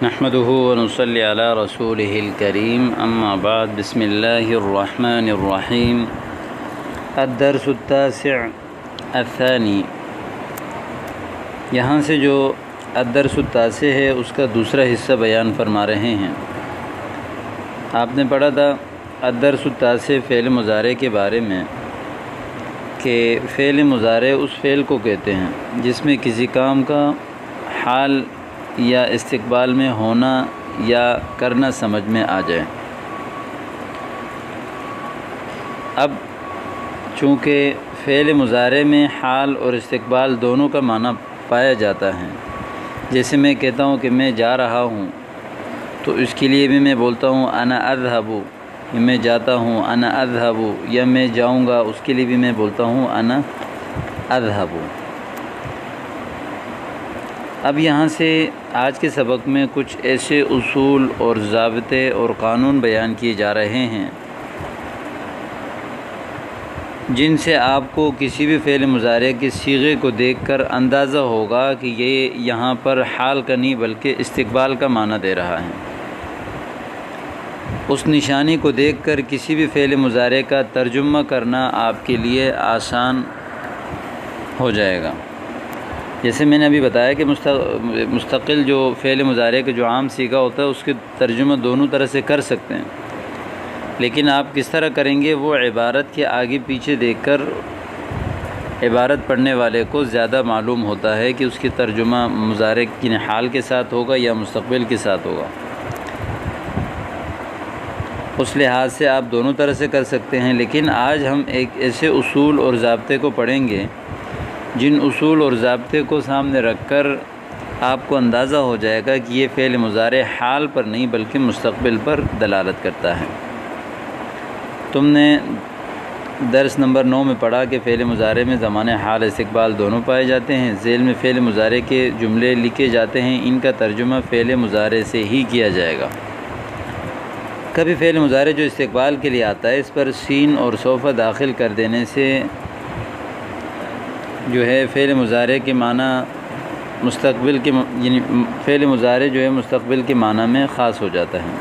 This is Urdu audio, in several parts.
نحمده ونصلي على رسوله الكريم اما بعد بسم الله الرحمن الرحيم الدرس التاسع الثاني یہاں سے جو الدرس التاسع ہے اس کا دوسرا حصہ بیان فرما رہے ہیں۔ آپ نے پڑھا تھا الدرس التاسع فعل مضارع کے بارے میں کہ فعل مضارع اس فعل کو کہتے ہیں جس میں کسی کام کا حال یا استقبال میں ہونا یا کرنا سمجھ میں آ جائے۔ اب چونکہ فعل مضارع میں حال اور استقبال دونوں کا معنی پایا جاتا ہے، جیسے میں کہتا ہوں کہ میں جا رہا ہوں تو اس کے لیے بھی میں بولتا ہوں انا اذهب، میں جاتا ہوں انا اذهب، یا میں جاؤں گا اس کے لیے بھی میں بولتا ہوں انا اذهب۔ اب یہاں سے آج کے سبق میں کچھ ایسے اصول اور ضابطے اور قانون بیان کیے جا رہے ہیں جن سے آپ کو کسی بھی فعل مضارع کے صیغے کو دیکھ کر اندازہ ہوگا کہ یہ یہاں پر حال کا نہیں بلکہ استقبال کا معنی دے رہا ہے۔ اس نشانی کو دیکھ کر کسی بھی فعل مضارع کا ترجمہ کرنا آپ کے لیے آسان ہو جائے گا۔ جیسے میں نے ابھی بتایا کہ مستقل جو فعل مضارع کا جو عام صیغہ ہوتا ہے اس کے ترجمہ دونوں طرح سے کر سکتے ہیں، لیکن آپ کس طرح کریں گے وہ عبارت کے آگے پیچھے دیکھ کر عبارت پڑھنے والے کو زیادہ معلوم ہوتا ہے کہ اس کی ترجمہ مضارع کی حال کے ساتھ ہوگا یا مستقبل کے ساتھ ہوگا۔ اس لحاظ سے آپ دونوں طرح سے کر سکتے ہیں، لیکن آج ہم ایک ایسے اصول اور ضابطے کو پڑھیں گے جن اصول اور ضابطے کو سامنے رکھ کر آپ کو اندازہ ہو جائے گا کہ یہ فعل مضارع حال پر نہیں بلکہ مستقبل پر دلالت کرتا ہے۔ تم نے درس نمبر 9 میں پڑھا کہ فعل مضارع میں زمان حال استقبال دونوں پائے جاتے ہیں۔ ذیل میں فعل مضارع کے جملے لکھے جاتے ہیں، ان کا ترجمہ فعل مضارع سے ہی کیا جائے گا۔ کبھی فعل مضارع جو استقبال کے لیے آتا ہے اس پر سین اور سوف داخل کر دینے سے جو ہے فعل مضارع کے معنی مستقبل کے یعنی فعل مضارع جو ہے مستقبل کے معنی میں خاص ہو جاتا ہے۔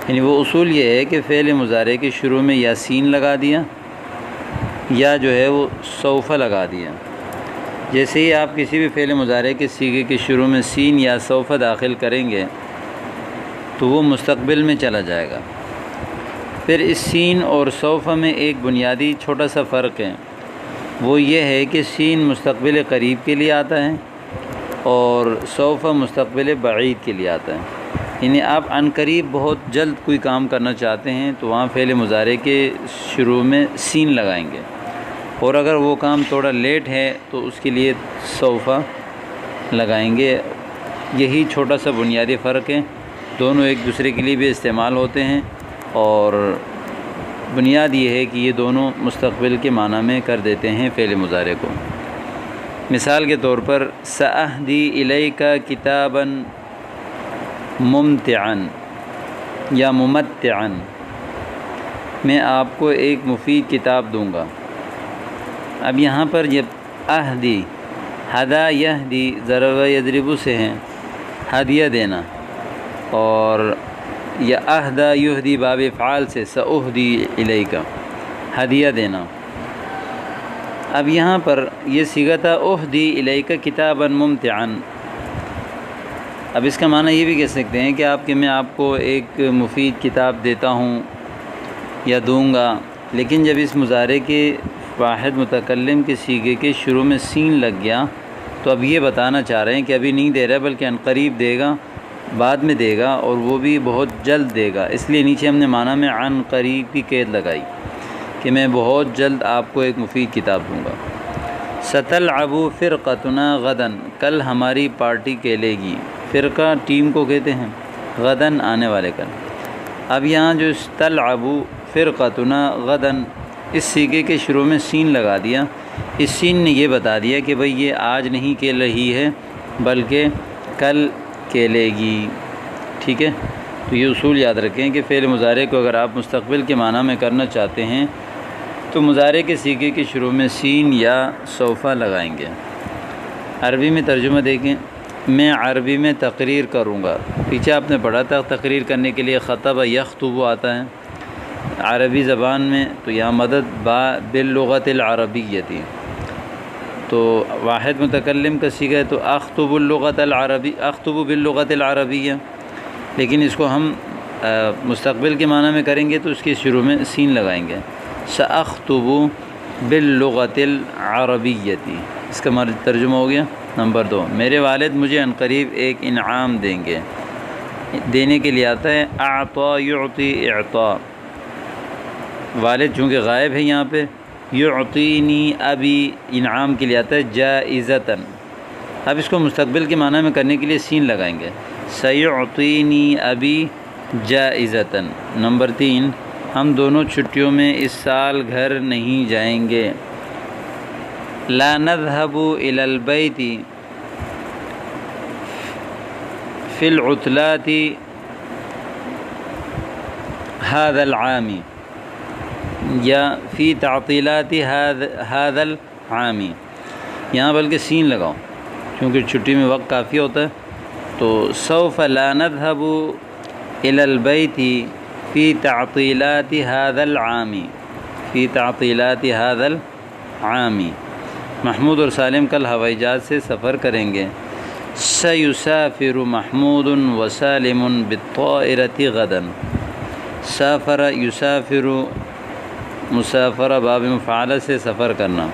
یعنی وہ اصول یہ ہے کہ فعل مضارع کے شروع میں یا سین لگا دیا یا جو ہے وہ سوف لگا دیا۔ جیسے ہی آپ کسی بھی فعل مضارع کے صیغے کے شروع میں سین یا سوف داخل کریں گے تو وہ مستقبل میں چلا جائے گا۔ پھر اس سین اور سوف میں ایک بنیادی چھوٹا سا فرق ہے، وہ یہ ہے کہ سین مستقبل قریب کے لیے آتا ہے اور سوف مستقبل بعید کے لیے آتا ہے۔ یعنی آپ عن قریب بہت جلد کوئی کام کرنا چاہتے ہیں تو وہاں فعل مضارع کے شروع میں سین لگائیں گے، اور اگر وہ کام تھوڑا لیٹ ہے تو اس کے لیے سوف لگائیں گے۔ یہی چھوٹا سا بنیادی فرق ہے، دونوں ایک دوسرے کے لیے بھی استعمال ہوتے ہیں، اور بنیاد یہ ہے کہ یہ دونوں مستقبل کے معنی میں کر دیتے ہیں فعل مضارع کو۔ مثال کے طور پر سأهدی الیک کتابا ممتعا یا ممتعا، میں آپ کو ایک مفید کتاب دوں گا۔ اب یہاں پر یہ اہدی ہدا یہدی ضرب یضرب سے ہیں، ہدیہ دینا، اور یا اہدا یہدی باب افعال سے سأہدی الیک ہدیہ دینا۔ اب یہاں پر یہ صیغہ تھا اہدی الیک کتابا ممتعا۔ اب اس کا معنی یہ بھی کہہ سکتے ہیں کہ میں آپ کو ایک مفید کتاب دیتا ہوں یا دوں گا، لیکن جب اس مضارع کے واحد متکلم کے صیغے کے شروع میں سین لگ گیا تو اب یہ بتانا چاہ رہے ہیں کہ ابھی نہیں دے رہا بلکہ عن قریب دے گا، بعد میں دے گا، اور وہ بھی بہت جلد دے گا۔ اس لیے نیچے ہم نے معنی میں عن قریب کی قید لگائی کہ میں بہت جلد آپ کو ایک مفید کتاب دوں گا۔ ستلعب فرقتنا غدا، کل ہماری پارٹی کھیلے گی۔ فرقہ ٹیم کو کہتے ہیں، غداً آنے والے کل۔ اب یہاں جو تلعب فرقتنا غدا اس صیغے کے شروع میں سین لگا دیا، اس سین نے یہ بتا دیا کہ بھئی یہ آج نہیں کھیل رہی ہے بلکہ کل کھیلے گی۔ ٹھیک ہے، تو یہ اصول یاد رکھیں کہ فعل مضارع کو اگر آپ مستقبل کے معنی میں کرنا چاہتے ہیں تو مضارع کے صیغے کے شروع میں سین یا سوف لگائیں گے۔ عربی میں ترجمہ دیکھیں، میں عربی میں تقریر کروں گا۔ پیچھے آپ نے پڑھا تھا تقریر کرنے کے لیے خطب یخطب آتا ہے عربی زبان میں، تو یہاں مدد باللغت العربیتی، تو واحد متکلم کا صیغہ ہے تو اخطب باللغت العربیہ، لیکن اس کو ہم مستقبل کے معنی میں کریں گے تو اس کے شروع میں سین لگائیں گے، سأخطب باللغت العربیتی۔ اس کا ترجمہ ہو گیا۔ نمبر 2، میرے والد مجھے عنقریب ایک انعام دیں گے۔ دینے کے لیے آتا ہے اعطا یعطی اعطاء، والد چونکہ غائب ہے یہاں پہ، یعطینی ابی انعام کے لیے آتا ہے جائزتاً۔ اب اس کو مستقبل کے معنی میں کرنے کے لیے سین لگائیں گے، سیعطینی ابی جائزتاً۔ نمبر 3، ہم دونوں چھٹیوں میں اس سال گھر نہیں جائیں گے۔ لا نذهب إلى البيت في العطلات هذا العام، یا فی تعطیلات هذا العام، یہاں بلکہ سین لگاؤ کیونکہ چھٹی میں وقت کافی ہوتا ہے، تو سوف لا نذهب إلى البيت في تعطیلات هذا العام، فی تعطیلات هذا العام۔ محمود اور سالم کل ہوائی جہاز سے سفر کریں گے۔ سیسافر محمود وسالم بالطائرة غدا، سافر یسافر مسافرہ باب مفعلہ سے سفر کرنا۔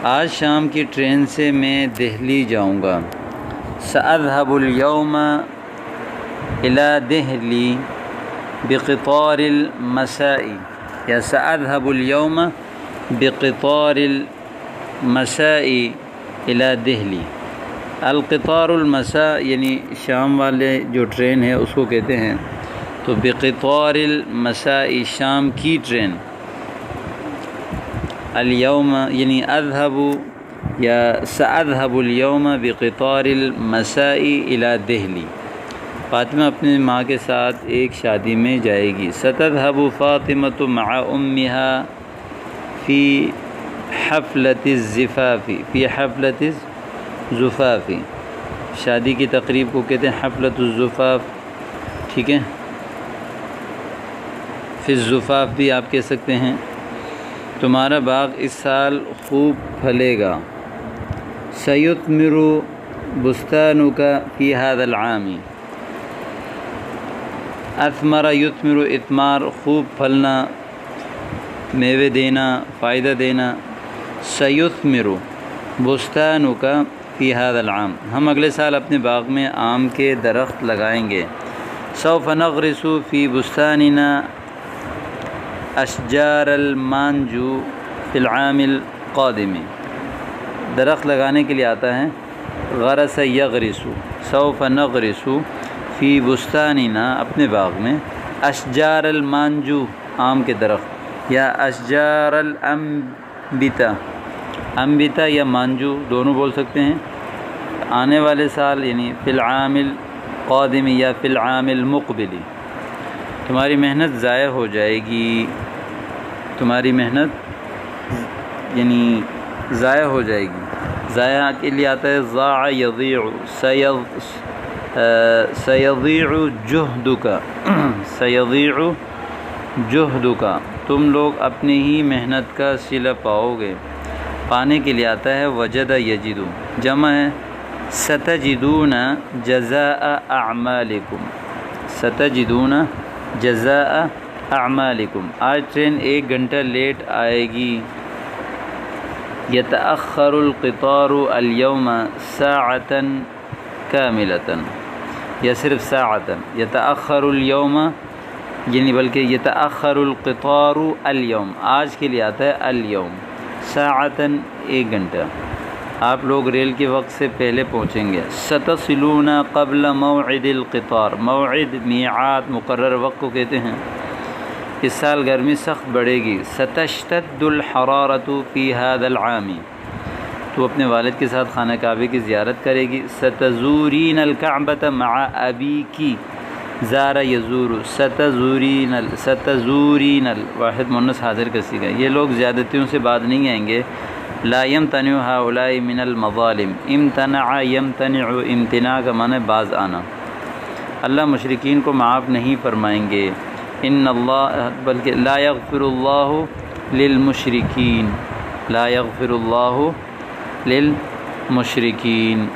آج شام کی ٹرین سے میں دہلی جاؤں گا۔ سأذهب اليوم إلى دہلی بقطار المساء، یا سأذهب اليوم بقطار المساء إلى دہلی۔ القطار المساء یعنی شام والے جو ٹرین ہے اس کو کہتے ہیں، تو بقطار المساء شام کی ٹرین، اليوم یعنی اذهب یا سأذهب اليوم بقطار المساء إلى دہلی۔ فاطمہ اپنی ماں کے ساتھ ایک شادی میں جائے گی۔ ستذهب فاطمة مع أمها في حفلة الزفاف، في حفلة الزفاف، شادی کی تقریب کو کہتے ہیں حفلة الزفاف، ٹھیک ہے، فی الزفاف بھی آپ کہہ سکتے ہیں۔ تمہارا باغ اس سال خوب پھلے گا۔ سیثمر بستانک فی هذا العام، اثمر یثمر اثمار خوب پھلنا، میوے دینا، فائدہ دینا۔ سیثمر بستانک فی هذا العام، ہم اگلے سال اپنے باغ میں آم کے درخت لگائیں گے۔ سوف نغرس فی بستاننا اشجار المانجو فی العام القادم، درخت لگانے کے لیے آتا ہے غرس یغرس، سوف نغرس فی بستاننا اپنے باغ میں، اشجار المانجو آم کے درخت، یا اشجار الانبتہ، انبتہ یا مانجو دونوں بول سکتے ہیں، آنے والے سال یعنی فی العام القادم یا فی العام المقبل۔ تمہاری محنت ضائع ہو جائے گی، تمہاری محنت یعنی ضائع ہو جائے گی۔ ضائع کے لیے آتا ہے ضاع یضیع، سیضیع جہدک، سیضیع جہدک، تم لوگ اپنی ہی محنت کا صلہ پاؤ گے۔ پانے کے لیے آتا ہے وجد یجد، جمع ہے ستجدون جزاء اعمالکم، ستجدون جزاء اعمالکم۔ آج ٹرین 1 گھنٹہ لیٹ آئے گی۔ یتأخر القطار اليوم ساعة کاملة، یا صرف ساعة، یتأخر اليوم یعنی بلکہ یتأخر القطار اليوم، آج کے لیے آتا ہے اليوم، ساعة 1 گھنٹہ، آپ لوگ ریل کے وقت سے پہلے پہنچیں گے۔ ستصلون قبل موعد القطار، موعد میعاد مقرر وقت کو کہتے ہیں۔ اس سال گرمی سخت بڑھے گی۔ ستشتد الحرارة فی هذا العام، تو اپنے والد کے ساتھ خانہ کعبے کی زیارت کرے گی۔ ستزورین الکعبۃ مع ابیکی، زار یزور، ستزورین واحد مؤنث حاضر کا صیغہ۔ یہ لوگ زیادتیوں سے بعد نہیں آئیں گے، لا یمتنع ہؤلاء من المظالم، امتنع یمتنع، امتناع کا معنی باز آنا، اللہ مشرکین کو معاف نہیں فرمائیں گے، ان اللہ بلکہ لا یغفر اللہ للمشرکین، لا یغفر اللہ للمشرکین۔